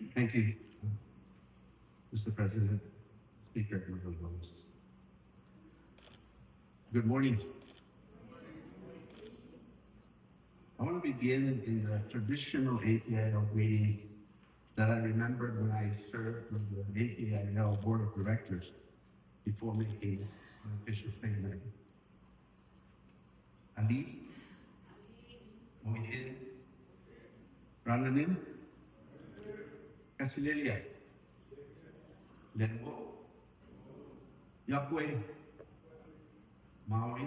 Thank you, Mr. President, Speaker, and hosts. Good morning. I want to begin in the traditional APIL meeting that I remembered when I served with the APIL Board of Directors before making an official statement. Ali, Mohit, Rananin, Casilelia, Lenbo, Yakwe, Maori,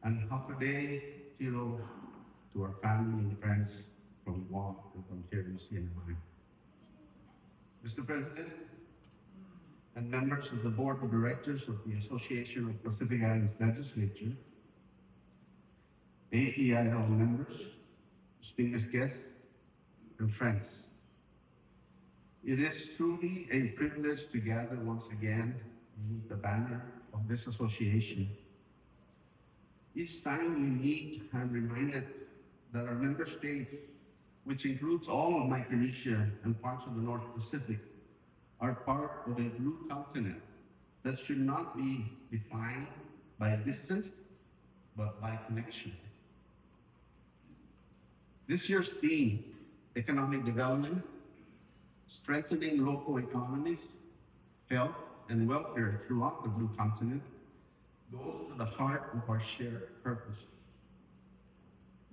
and Hafaday Tilo to our family and friends from Guam and from here in CNMI. Mr. President and members of the Board of Directors of the Association of Pacific Islands Legislature, APIL members, distinguished guests, and friends. It is truly a privilege to gather once again beneath the banner of this association. Each time we meet, I'm reminded that our member states, which includes all of Micronesia and parts of the North Pacific, are part of a blue continent that should not be defined by distance, but by connection. This year's theme, economic development, strengthening local economies, health, and welfare throughout the blue continent, goes to the heart of our shared purpose.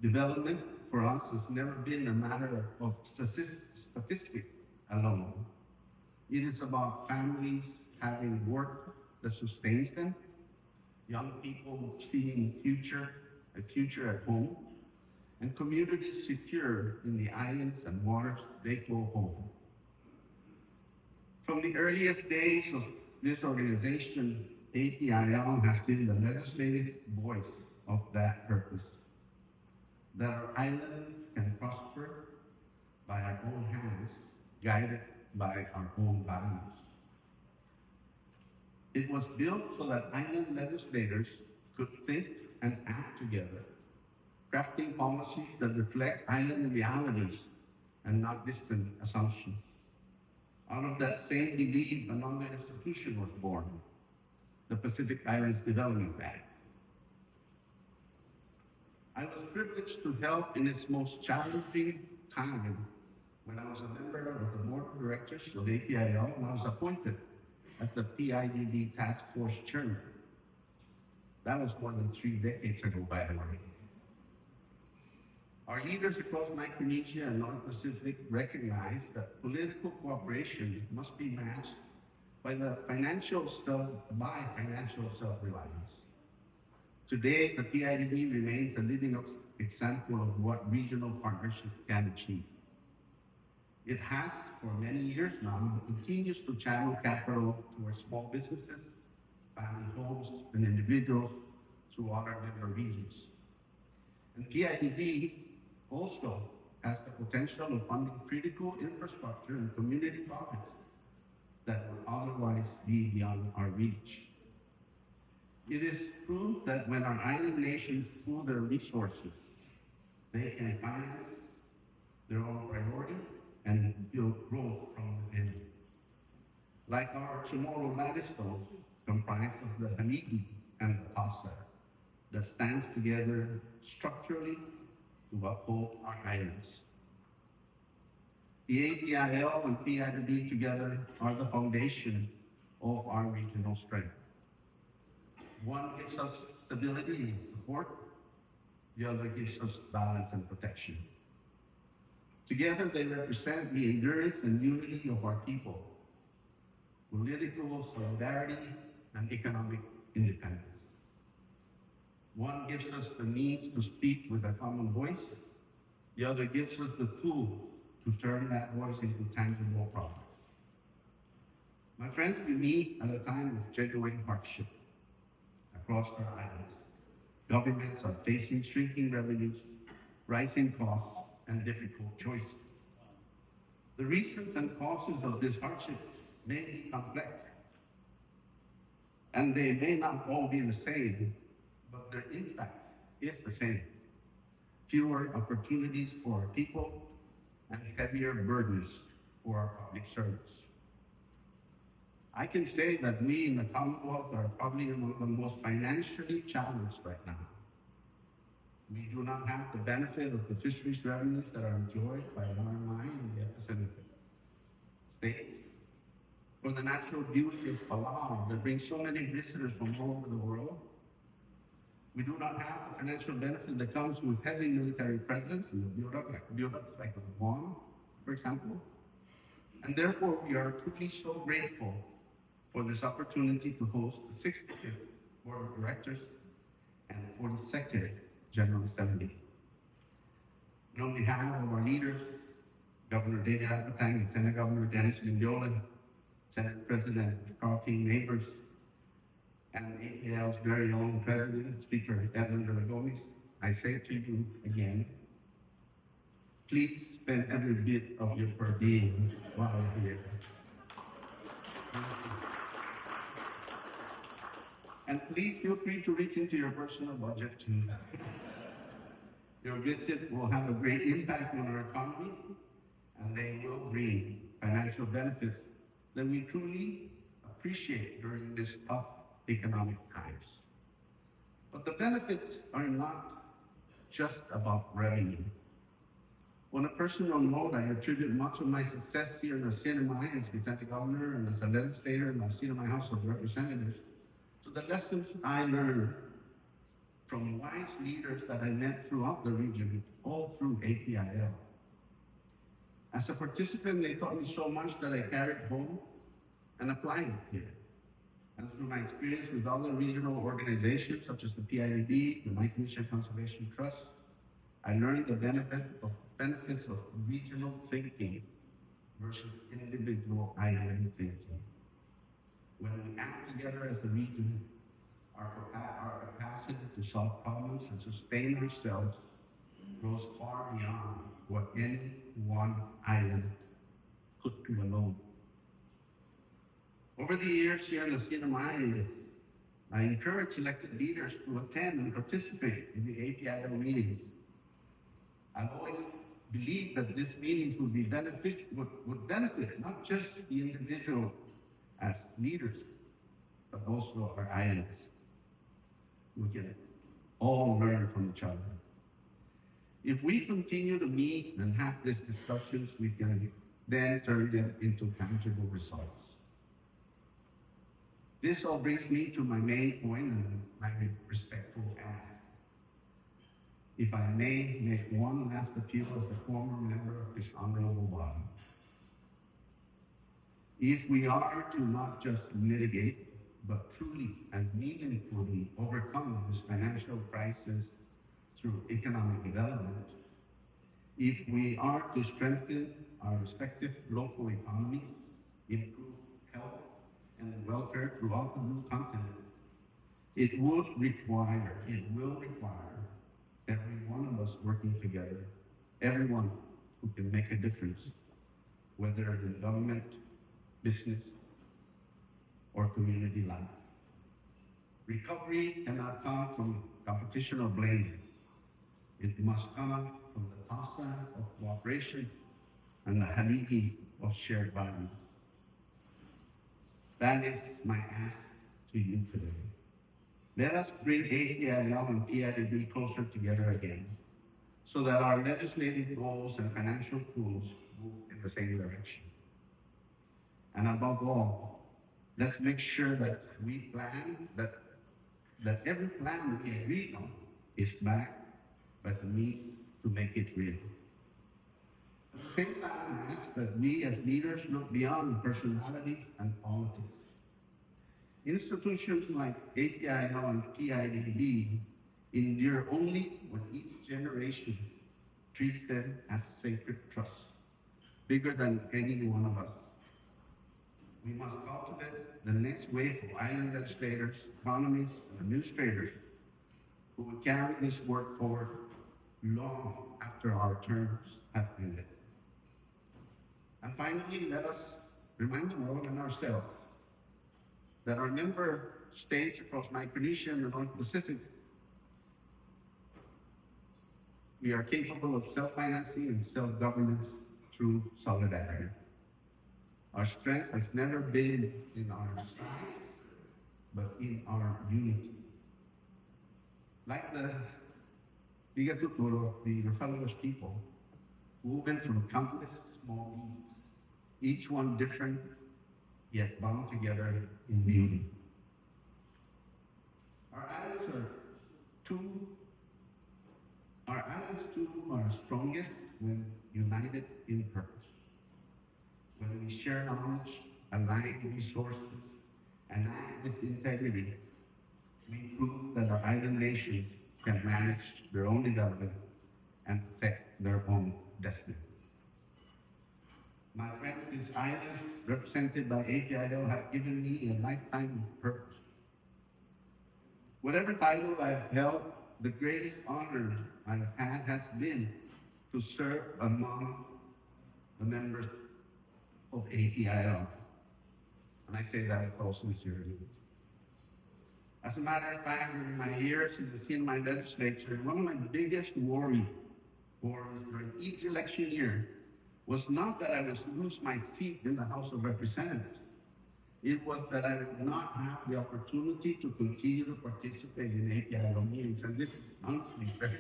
Development for us has never been a matter of statistics alone. It is about families having work that sustains them, young people seeing a future at home, and communities secure in the islands and waters they call home. From the earliest days of this organization, APIL has been the legislative voice of that purpose, that our island can prosper by our own hands, guided by our own values. It was built so that island legislators could think and act together, crafting policies that reflect island realities and not distant assumptions. Out of that same belief, another institution was born, the Pacific Islands Development Bank. I was privileged to help in its most challenging time when I was a member of the Board of Directors of APIL and I was appointed as the PIDD Task Force Chairman. That was more than 3 decades ago, by the way. Our leaders across Micronesia and North Pacific recognize that political cooperation must be matched by financial self-reliance. Today, the PIDB remains a living example of what regional partnership can achieve. It has for many years now and continues to channel capital towards small businesses, family homes, and individuals throughout our member regions. And PIDB also has the potential of funding critical infrastructure and community projects that would otherwise be beyond our reach. It is proof that when our island nations pool their resources, they can finance their own priority and build growth from within. Like our tomorrow Ladistos, comprised of the Hamidi and the Tasa, that stands together structurally to uphold our islands. The APIL and PIDB together are the foundation of our regional strength. One gives us stability and support, the other gives us balance and protection. Together they represent the endurance and unity of our people, political solidarity and economic independence. One gives us the means to speak with a common voice, the other gives us the tool to turn that voice into tangible progress. My friends, we meet at a time of genuine hardship across our islands. Governments are facing shrinking revenues, rising costs, and difficult choices. The reasons and causes of these hardships may be complex, and they may not all be the same, but their impact is the same. Fewer opportunities for our people, and heavier burdens for our public servants. I can say that we in the Commonwealth are probably among the most financially challenged right now. We do not have the benefit of the fisheries revenues that are enjoyed by RMI and the FSM states, or the natural beauty of Palau that brings so many visitors from all over the world. We do not have the financial benefit that comes with heavy military presence in the build-ups like the Guam, for example. And therefore, we are truly so grateful for this opportunity to host the 65th Board of Directors and the 42nd General Assembly. And on behalf of our leaders, Governor David Apatang, Lieutenant Governor Dennis Mendiola, Senate President Carl King Neighbors, and APL's very own President, Speaker Edmund Gomez, I say to you again, please spend every bit of your per diem while you're here. And please feel free to reach into your personal budget too. Your visit will have a great impact on our economy, and they will bring financial benefits that we truly appreciate during this tough economic times. But the benefits are not just about revenue. On a personal note, I attribute much of my success here in the CNMI as Lieutenant Governor and as a legislator in the CNMI House of Representatives to the lessons I learned from wise leaders that I met throughout the region, all through APIL. As a participant, they taught me so much that I carried home and applied it here. And through my experience with other regional organizations such as the PIDB, the Micronesia Conservation Trust, I learned the benefits of regional thinking versus individual island thinking. When we act together as a region, our capacity to solve problems and sustain ourselves goes far beyond what any one island could do alone. Over the years here in the CNMI, I encourage elected leaders to attend and participate in the APIL meetings. I've always believed that these meetings would benefit not just the individual as leaders, but also our islands. We can all learn from each other. If we continue to meet and have these discussions, we can then turn them into tangible results. This all brings me to my main point and my respectful ask. If I may make one last appeal as a former member of this honorable body. If we are to not just mitigate, but truly and meaningfully overcome this financial crisis through economic development, if we are to strengthen our respective local economies, improve health and welfare throughout the Blue Continent, it will require every one of us working together, everyone who can make a difference, whether in government, business, or community life. Recovery cannot come from competition or blame. It must come from the tasa of cooperation and the haligi of shared values. That is my ask to you today. Let us bring APIL and PIDB closer together again so that our legislative goals and financial tools move in the same direction. And above all, let's make sure that we plan, that every plan we agree on is backed by the means to make it real. At the same time, I ask that we as leaders look beyond personalities and politics. Institutions like APIL and PIDB endure only when each generation treats them as sacred trust, bigger than any one of us. We must cultivate the next wave of island legislators, economists, and administrators who will carry this work forward long after our terms have ended. And finally, let us remind the world and ourselves that our member states across Micronesia and the North Pacific, we are capable of self-financing and self-governance through solidarity. Our strength has never been in our size, but in our unity. Like the Liga Tuturo of the Refugee people, woven from countless small beads, each one different, yet bound together in beauty. Our islands are too, our islands too are strongest when united in purpose. When we share knowledge, align resources, and act with integrity, we prove that our island nations can manage their own development and protect their own destiny. My friends, these islands represented by APIL have given me a lifetime of purpose. Whatever title I've held, the greatest honor I've had has been to serve among the members of APIL. And I say that with all sincerity. As a matter of fact, during my years in the CNMI legislature, one of my biggest worries during each election year was not that I would lose my seat in the House of Representatives. It was that I would not have the opportunity to continue to participate in APIL meetings. And this is honestly very,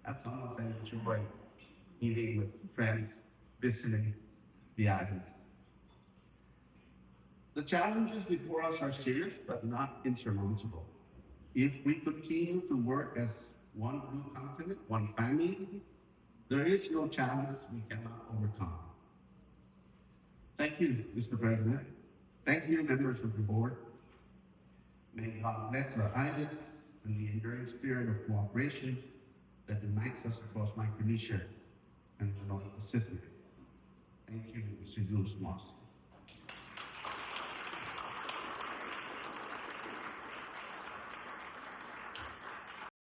that's almost an enjoy meeting with friends, visiting the islands. The challenges before us are serious, but not insurmountable. If we continue to work as one blue continent, one family, there is no challenge we cannot overcome. Thank you, Mr. President. Thank you, members of the board. May God bless our islands and the enduring spirit of cooperation that unites us across Micronesia and the North Pacific. Thank you, Mr. Jules Moss.